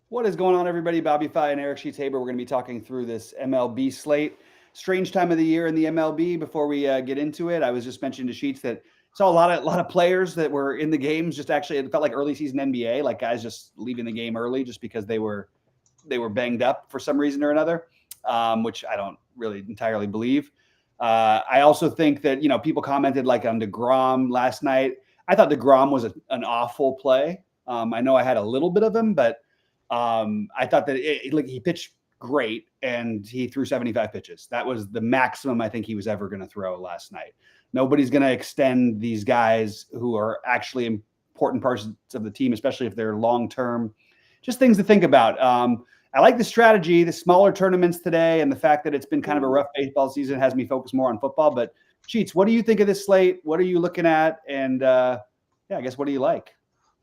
What is going on, everybody? Bobby Fi and Eric Sheets Haber. We're going to be talking through this MLB slate. Strange time of the year in the MLB. Before we get into it, I was just mentioning to Sheets that saw a lot of players that were in the games. Just actually, it felt like early season NBA, like guys just leaving the game early just because they were banged up for some reason or another, which I don't really entirely believe. I also think that people commented like on DeGrom last night. I thought DeGrom was an awful play. I know I had a little bit of him, but I thought that he pitched great and he threw 75 pitches. That was the maximum I think he was ever going to throw last night. Nobody's going to extend these guys who are actually important parts of the team, especially if they're long-term. Just things to think about. I like the strategy, the smaller tournaments today, and the fact that it's been kind of a rough baseball season has me focused more on football. But Cheats, what do you think of this slate? What are you looking at? And I guess what do you like?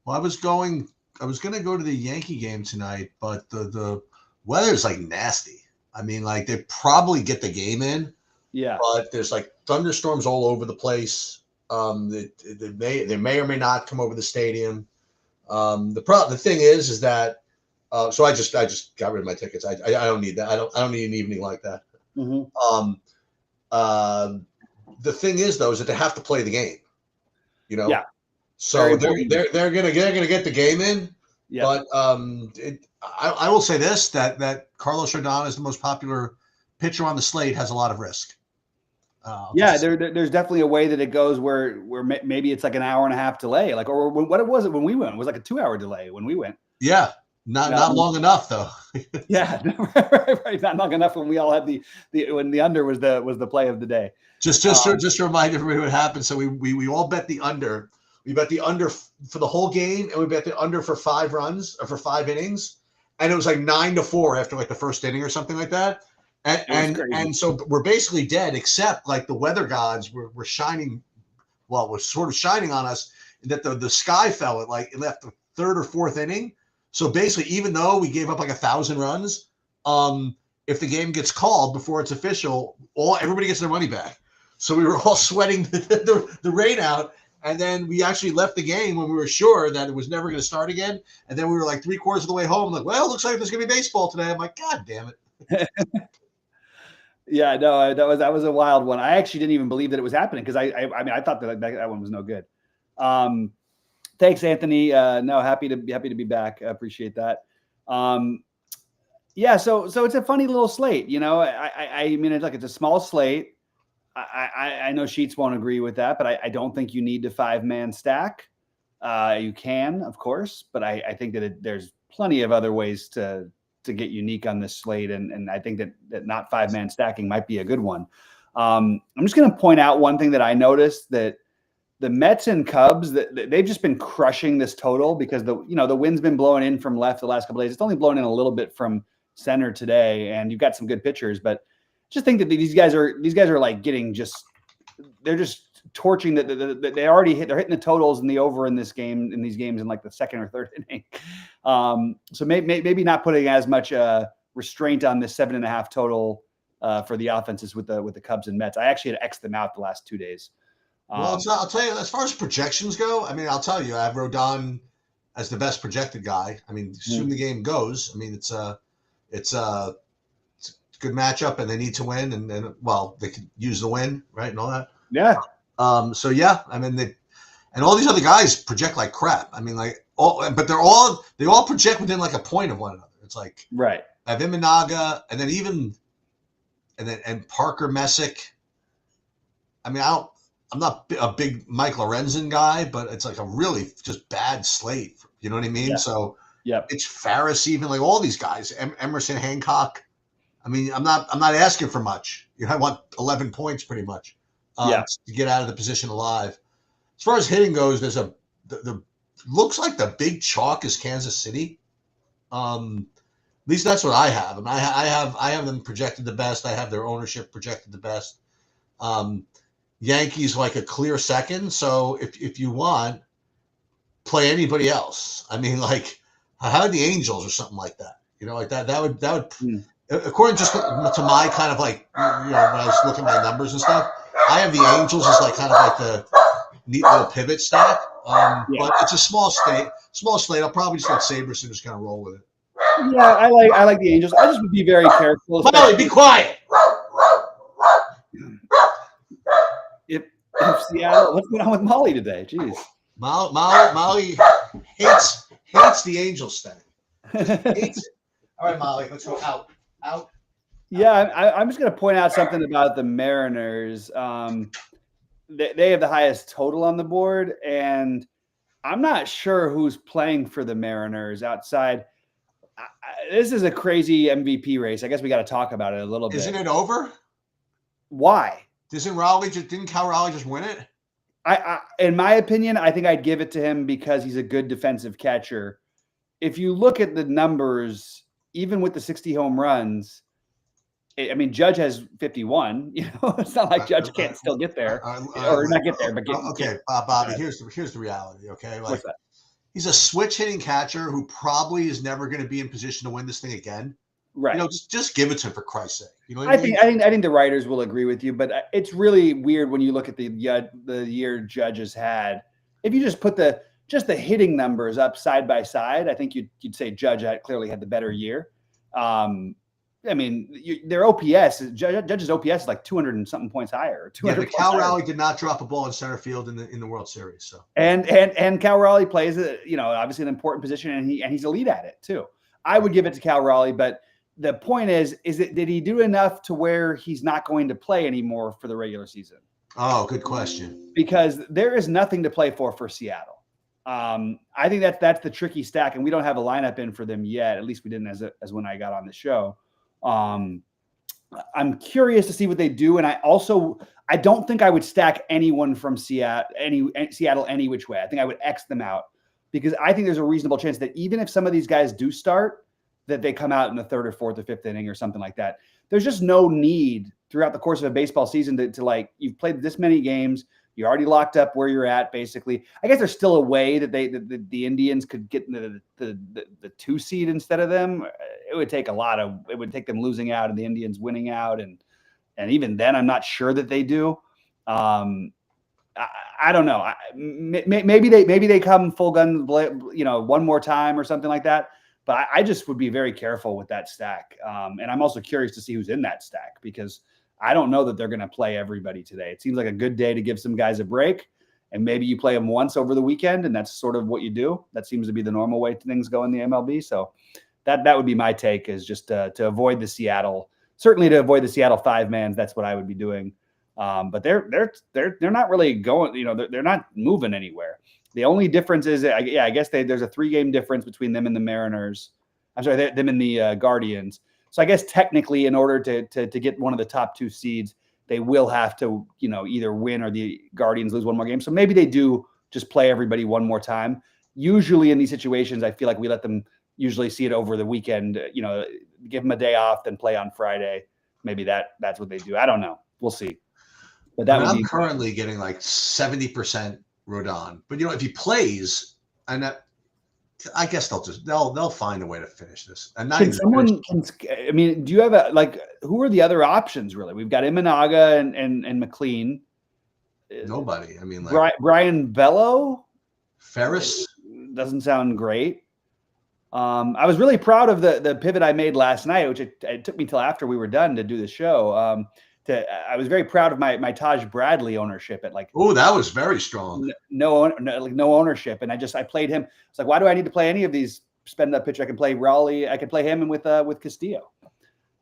Well, I was going to go to the Yankee game tonight, but the weather's like nasty. I mean, like they probably get the game in. Yeah. But there's like thunderstorms all over the place. They may or may not come over the stadium. The thing is that so I just got rid of my tickets. I don't need that. I don't need an evening like that. Mm-hmm. The thing is though is that they have to play the game. Yeah. So they're gonna get the game in. Yeah. But I will say this that Carlos Rodon is the most popular pitcher on the slate, has a lot of risk. There's definitely a way that it goes where maybe it's like an hour and a half delay, or what was it when we went? It was like a 2-hour delay when we went. Yeah, not long enough though. Yeah, right. Not long enough when we all had when the under was the play of the day. Just to remind everybody what happened. So we all bet the under. We bet the under for the whole game, and we bet the under for 5 runs or for 5 innings, and it was like 9-4 after like the first inning or something like that. And so we're basically dead, except like the weather gods were shining. Well, was sort of shining on us that the sky fell at it left the 3rd or 4th inning. So basically, even though we gave up like 1,000 runs, if the game gets called before it's official, everybody gets their money back. So we were all sweating the rain out. And then we actually left the game when we were sure that it was never going to start again. And then we were like 3/4 of the way home. Like, well, it looks like there's going to be baseball today. I'm like, God damn it. Yeah, no, that was a wild one. I actually didn't even believe that it was happening because I thought that one was no good. Thanks, Anthony. No, happy to be back. I appreciate that. So it's a funny little slate. I mean, it's a small slate. I know Sheets won't agree with that, but I don't think you need a 5-man stack. You can, of course, but I think that there's plenty of other ways to get unique on this slate. And I think that not 5-man stacking might be a good one. I'm just going to point out one thing that I noticed, that the Mets and Cubs, that they've just been crushing this total because the wind's been blowing in from left the last couple of days. It's only blowing in a little bit from center today, and you've got some good pitchers, but just think that these guys are like they're just torching they're hitting the totals and the over in these games in like the 2nd or 3rd inning. So maybe not putting as much restraint on this 7.5 total for the offenses with the Cubs and Mets. I actually had X'd them out the last 2 days. Well, I'll tell you, as far as projections go, I mean, I'll tell you, I have Rodon as the best projected guy. I mean, soon the game goes. I mean, it's a good matchup, and they need to win, and they could use the win, right, and all that. Yeah. So yeah, I mean, and all these other guys project like crap. I mean, but they all project within like a point of one another. It's like right. I have Imanaga, and then Parker Messick. I mean, I'm not a big Mike Lorenzen guy, but it's like a really just bad slate. You know what I mean? Yeah. So yeah, it's Farris, even like all these guys, Emerson Hancock. I mean, I'm not asking for much. I want 11 points pretty much to get out of the position alive. As far as hitting goes, there's the looks like the big chalk is Kansas City. At least that's what I have. And I have them projected the best. I have their ownership projected the best. Yankees like a clear second. So if you want, play anybody else. I mean, like how about the Angels or something like that? Like that. That would. According just to my kind of like, when I was looking at my numbers and stuff, I have the Angels as like kind of like the neat little pivot stack. But it's a small slate. I'll probably just let Saberson just kind of roll with it. Yeah, I like the Angels. I just would be very careful. Molly, be quiet. If Seattle, what's going on with Molly today? Jeez. Molly hates the Angels thing. Hates it. All right, Molly, let's go out. Yeah, I'm just going to point out something about the Mariners. They have the highest total on the board, and I'm not sure who's playing for the Mariners outside. This is a crazy MVP race. I guess we got to talk about it a little bit. Isn't it over? Why? Didn't Cal Raleigh just win it? In my opinion, I think I'd give it to him because he's a good defensive catcher. If you look at the numbers, even with the 60 home runs, I mean, Judge has 51. You know, it's not like Judge can't still get there or not get there. But okay, Bobby. Here's the reality. Okay, like he's a switch hitting catcher who probably is never going to be in position to win this thing again. Right. You know, just give it to him for Christ's sake. You know what I think the writers will agree with you, but it's really weird when you look at the year Judge has had. If you just put the hitting numbers up side by side, I think you'd say Judge clearly had the better year. I mean, their OPS, Judge's OPS is like 200 and something points higher. Yeah, but Cal Raleigh did not drop a ball in center field in the World Series. So and Cal Raleigh plays obviously an important position, and he's elite at it too. I would give it to Cal Raleigh, but the point is did he do enough to where he's not going to play anymore for the regular season? Oh, good question. Because there is nothing to play for Seattle. I think that's the tricky stack, and we don't have a lineup in for them yet. At least we didn't as when I got on the show. I'm curious to see what they do, and I don't think I would stack anyone from Seattle any which way. I think I would X them out because I think there's a reasonable chance that even if some of these guys do start, that they come out in the third or fourth or fifth inning or something like that. There's just no need throughout the course of a baseball season to like, you've played this many games, you're already locked up where you're at, basically. I guess there's still a way that the Indians could get into the 2 seed instead of them. It would take them losing out and the Indians winning out. And even then, I'm not sure that they do. I don't know. Maybe they come full gun, one more time or something like that. But I just would be very careful with that stack. And I'm also curious to see who's in that stack because I don't know that they're going to play everybody today. It seems like a good day to give some guys a break. And maybe you play them once over the weekend, and that's sort of what you do. That seems to be the normal way things go in the MLB. So that would be my take, is just to avoid the Seattle. Certainly to avoid the Seattle 5-man. That's what I would be doing. But they're not really going. They're not moving anywhere. The only difference is, I guess there's a 3-game difference between them and the Mariners. I'm sorry, them and the Guardians. So I guess technically, in order to get one of the top 2 seeds, they will have to, either win or the Guardians lose one more game. So maybe they do just play everybody one more time. Usually in these situations, I feel like we let them usually see it over the weekend. Give them a day off, then play on Friday. Maybe that's what they do. I don't know. We'll see. But I'm currently getting like 70%. Rodon, but if he plays, and I guess they'll find a way to finish this. And do you have who are the other options really? We've got Imanaga and McLean. Nobody. I mean, Brian Bello, Ferris doesn't sound great. I was really proud of the pivot I made last night, which it took me till after we were done to do the show. I was very proud of my Taj Bradley ownership at that was very strong. No ownership, and I played him. It's like, why do I need to play any of these spend up pitcher? I can play Raleigh. I can play him with Castillo,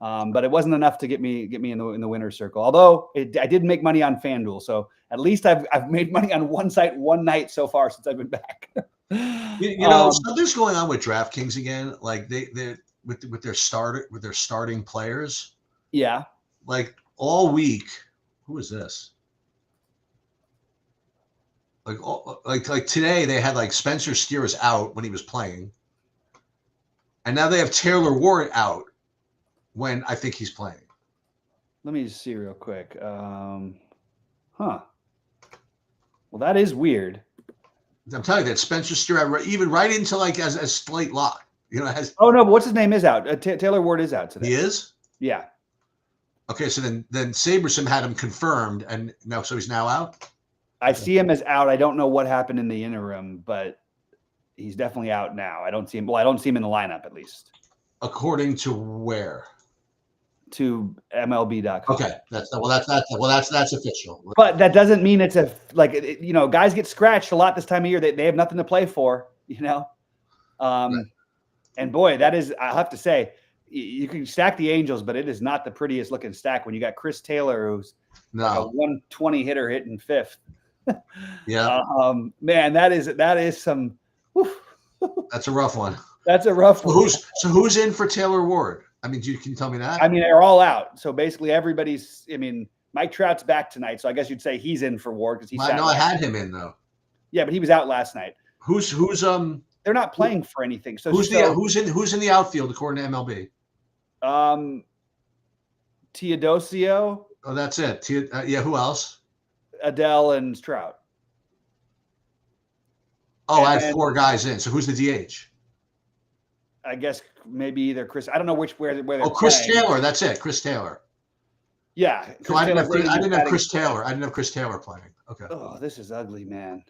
but it wasn't enough to get me in the winner's circle. Although I did make money on FanDuel, so at least I've made money on one site one night so far since I've been back. Something's going on with DraftKings again. Like they with their starting players. Yeah. Like all week, who is this? Like today, they had Spencer Steers out when he was playing, and now they have Taylor Ward out when I think he's playing. Let me just see real quick. Well, that is weird. I'm telling you that Spencer Steers even right into as Slate lock. Oh no, but what's his name is out. Taylor Ward is out today. He is. Yeah. Okay, so then Saberson had him confirmed, and no, so he's now out. I see him as out. I don't know what happened in the interim, but he's definitely out now. I don't see him. Well, I don't see him in the lineup at least. According to where? To MLB.com. Okay, that's official. But that doesn't mean it's guys get scratched a lot this time of year. They have nothing to play for, Right. And boy, that is, I'll have to say, you can stack the Angels, but it is not the prettiest looking stack when you got Chris Taylor, who's like a 120 hitter hitting fifth. Yeah. Man, that is some. Whew. That's a rough one. That's a rough one. Who's in for Taylor Ward? I mean, can you tell me that? I mean, they're all out. So basically, everybody's. I mean, Mike Trout's back tonight, so I guess you'd say he's in for Ward because he's. I had him in though. Yeah, but he was out last night. Who's They're not playing for anything. So who's in the outfield according to MLB? Teodosio. Oh, that's it. Who else? Adele and Trout. Oh, I had 4 guys in. So who's the DH? I guess maybe either Chris. I don't know where they're Chris playing. Taylor. That's it. Chris Taylor. Yeah. So I didn't have Chris Taylor. I didn't have Chris Taylor playing. Okay. Oh, this is ugly, man.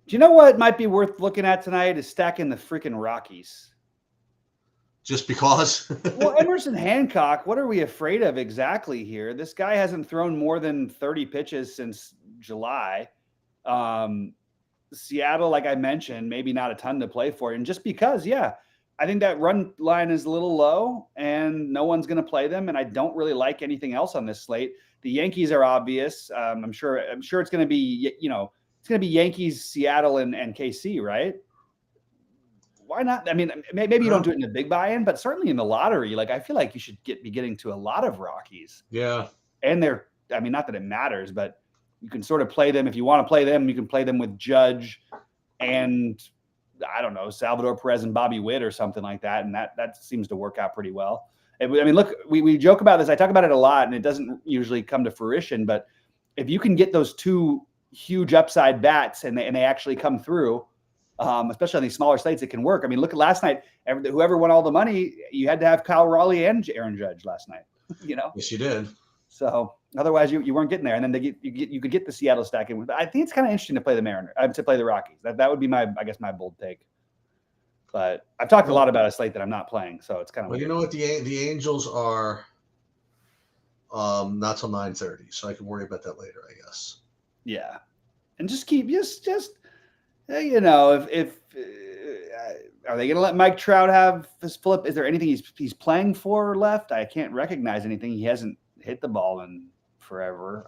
Do you know what might be worth looking at tonight is stacking the freaking Rockies. Just because? Well, Emerson Hancock, what are we afraid of exactly here? This guy hasn't thrown more than 30 pitches since July. Seattle, like I mentioned, maybe not a ton to play for. And just because, I think that run line is a little low and no one's going to play them. And I don't really like anything else on this slate. The Yankees are obvious. I'm sure it's going to be, it's going to be Yankees, Seattle, and KC, right? Why not? I mean, maybe you don't do it in a big buy-in, but certainly in the lottery, like I feel like you should be getting to a lot of Rockies. Yeah. And not that it matters, but you can sort of play them. If you want to play them, you can play them with Judge and I don't know, Salvador Perez and Bobby Witt or something like that. And that seems to work out pretty well. I mean, look, we joke about this. I talk about it a lot and it doesn't usually come to fruition, but if you can get those 2 huge upside bats and they actually come through, especially on these smaller slates, it can work. I mean, look at last night, whoever won all the money, you had to have Kyle Raleigh and Aaron Judge last night, Yes, you did. So otherwise you weren't getting there. And then you could get the Seattle stack in. I think it's kind of interesting to play to play the Rockies. That would be my bold take. But I've talked a lot about a slate that I'm not playing, so it's kind of. Well, you know what, the Angels are not till 9:30, so I can worry about that later, I guess. Yeah, and just keep if are they going to let Mike Trout have his flip? Is there anything he's playing for left? I can't recognize anything. He hasn't hit the ball in forever.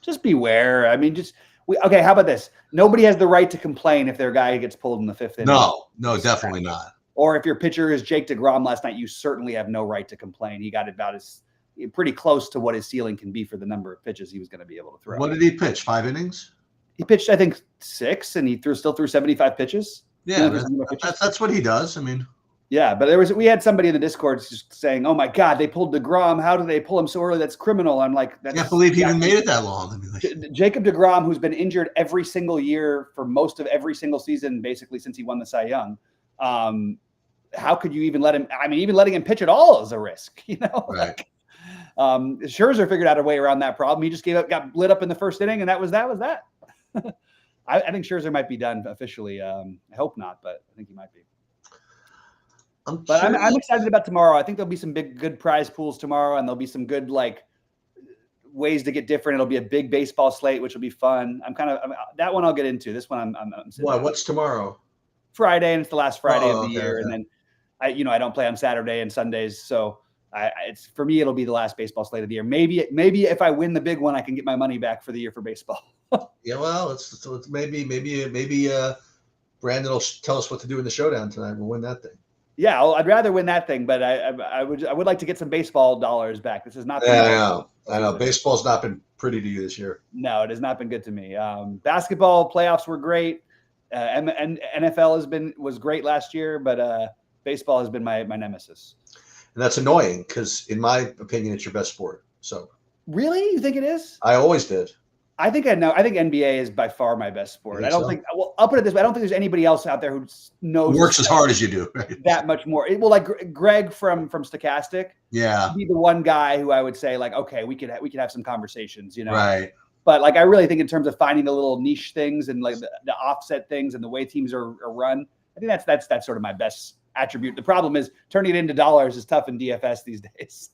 Just beware. I mean, okay. How about this? Nobody has the right to complain if their guy gets pulled in the 5th inning. No, definitely not. Or if your pitcher is Jake DeGrom last night, you certainly have no right to complain. He got about pretty close to what his ceiling can be for the number of pitches he was going to be able to throw. What did he pitch? 5 innings? He pitched, I think, 6, and he still threw 75 pitches. Yeah, that's what he does. I mean, yeah, but we had somebody in the Discord just saying, "Oh my God, they pulled DeGrom. How do they pull him so early? That's criminal." I'm like, I can't believe he even made it that long. I mean, Jacob DeGrom, who's been injured every single year for most of every single season, basically since he won the Cy Young. How could you even let him? I mean, even letting him pitch at all is a risk, Right. Scherzer figured out a way around that problem. He just got lit up in the first inning, and that was that. I think Scherzer might be done officially. I hope not, but I think he might be. I'm excited about tomorrow. I think there'll be some good prize pools tomorrow, and there'll be some good ways to get different. It'll be a big baseball slate, which will be fun. That one I'll get into. This one I'm what's tomorrow? Friday, and it's the last Friday of the year. Okay. And then I don't play on Saturday and Sundays, so it's for me. It'll be the last baseball slate of the year. Maybe if I win the big one, I can get my money back for the year for baseball. Yeah, well, it's maybe Brandon will tell us what to do in the showdown tonight. We'll win that thing. Yeah, I'd rather win that thing, but I would like to get some baseball dollars back. This is not. Yeah, I know. Baseball's not been pretty to you this year. No, it has not been good to me. Basketball playoffs were great. And NFL was great last year, but baseball has been my nemesis. And that's annoying because, in my opinion, it's your best sport. So. Really, you think it is? I always did. I think NBA is by far my best sport. I don't think. Well, I'll put it this way: I don't think there's anybody else out there who knows works as hard as you do. Right? That much more. Like Greg from Stochastic. Yeah, he'd be the one guy who I would say, okay, we could have some conversations. Right. But like, I really think in terms of finding the little niche things and like the offset things and the way teams are run, I think that's sort of my best attribute. The problem is turning it into dollars is tough in DFS these days.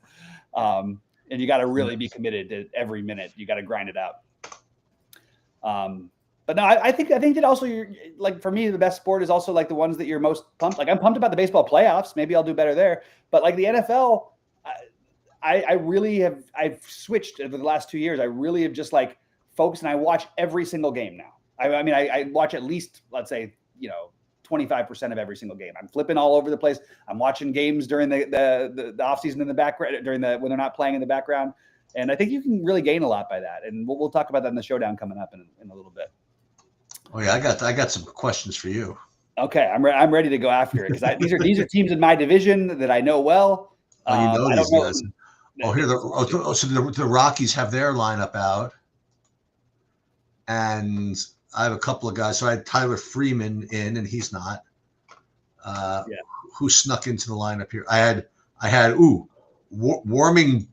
And you got to really be committed to every minute. You got to grind it out. But no, I think that also, you're like, for me, the best sport is also like the ones that you're most pumped. Like, I'm pumped about the baseball playoffs. Maybe I'll do better there. But like the NFL, I've switched over the last 2 years. I really have just like focused, and I watch every single game now. I mean, I watch at least, let's say, 25% of every single game. I'm flipping all over the place. I'm watching games during the off season in the background, when they're not playing in the background. And I think you can really gain a lot by that. And we'll talk about that in the showdown coming up in a little bit. Oh yeah, I got some questions for you. Okay, I'm ready to go after it, because these are teams in my division that I know well. Oh, these guys. Oh, here so the Rockies have their lineup out, and I have a couple of guys. So I had Tyler Freeman in, and he's not. Who snuck into the lineup here? I had Warming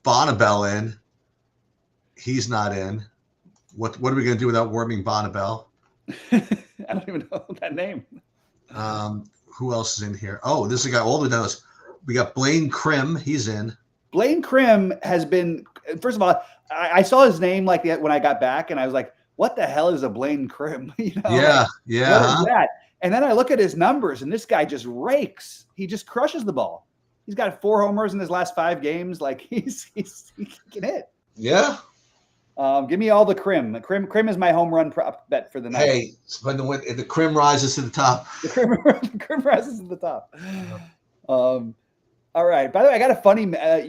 Bonnabel in. He's not in. What are we going to do without Warming Bonnabel? I don't even know that name. Who else is in here? Oh, this is a guy all the way down. We got Blaine Krim. He's in. Blaine Krim has been, first of all, I saw his name like when I got back, and I was like, what the hell is a Blaine Krim? Yeah. What is that? And then I look at his numbers, and this guy just rakes. He just crushes the ball. He's got 4 homers in his last 5 games. Like, he can hit. Yeah. Give me all the Krim. Krim is my home run prop bet for the night. Hey, when the Krim rises to the top. The Krim rises to the top. All right. By the way, I got a funny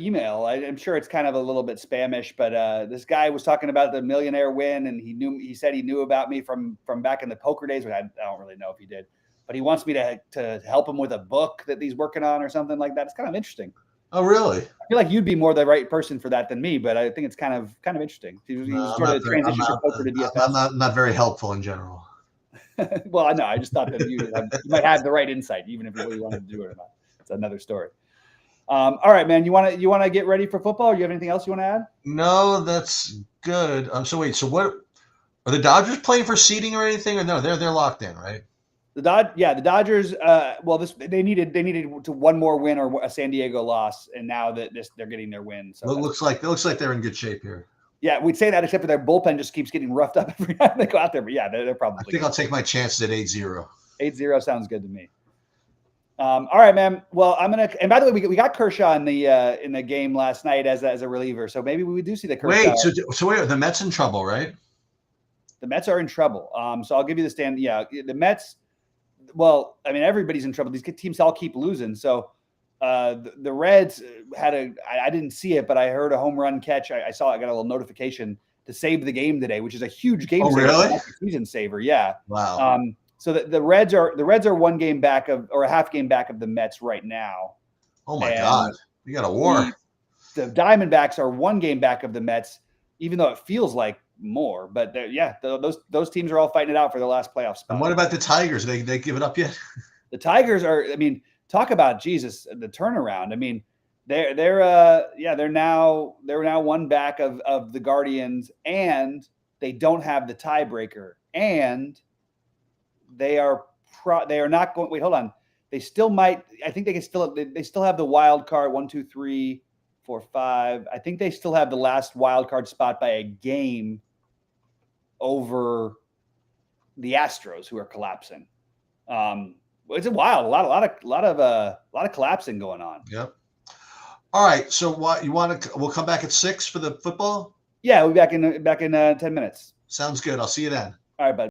email. I'm sure it's kind of a little bit spamish, but this guy was talking about the millionaire win, and he said he knew about me from back in the poker days. I don't really know if he did, but he wants me to help him with a book that he's working on or something like that. It's kind of interesting. Oh, really? I feel like you'd be more the right person for that than me, but I think it's kind of interesting. I'm not very helpful in general. Well, I know. I just thought that you might have the right insight, even if you really wanted to do it or not. It's another story. All right, man. You want to get ready for football? Or you have anything else you want to add? No, that's good. So wait. So what are the Dodgers playing for seeding or anything? Or no? They're locked in, right? The Dodgers. They needed to one more win or a San Diego loss, and now that they're getting their win. So it looks like they're in good shape here. Yeah, we'd say that, except for their bullpen just keeps getting roughed up every time they go out there. But yeah, they're probably. I think I'll take my chances at 8-0. 8-0 sounds good to me. All right, man. Well, I'm gonna. And by the way, we got Kershaw in the game last night as a reliever, so maybe we do see the Kershaw. Wait, so wait, the Mets in trouble, right? The Mets are in trouble. So I'll give you the stand. Yeah, the Mets. Well, I mean, everybody's in trouble. These teams all keep losing. So the Reds had I didn't see it, but I heard a home run catch. I saw it. I got a little notification to save the game today, which is a huge game. Oh, saver, really? Season saver. Yeah. Wow. So the Reds are 1 game back or a half game back of the Mets right now. Oh my God. You got a war. The Diamondbacks are 1 game back of the Mets, even though it feels like more, but those teams are all fighting it out for the last playoff spot. And what about the Tigers? They give it up yet? The Tigers are. I mean, talk about Jesus, the turnaround. I mean, they're now 1 back of the Guardians, and they don't have the tiebreaker, and they are not going. Wait, hold on. They still might. I think they still have the wild card 1, 2, 3, 4, 5. I think they still have the last wild card spot by a game over the Astros, who are collapsing. It's wild. A lot of collapsing going on. Yep. All right. So what you want to? We'll come back at 6 for the football. Yeah, we'll be back in 10 minutes. Sounds good. I'll see you then. All right, bud.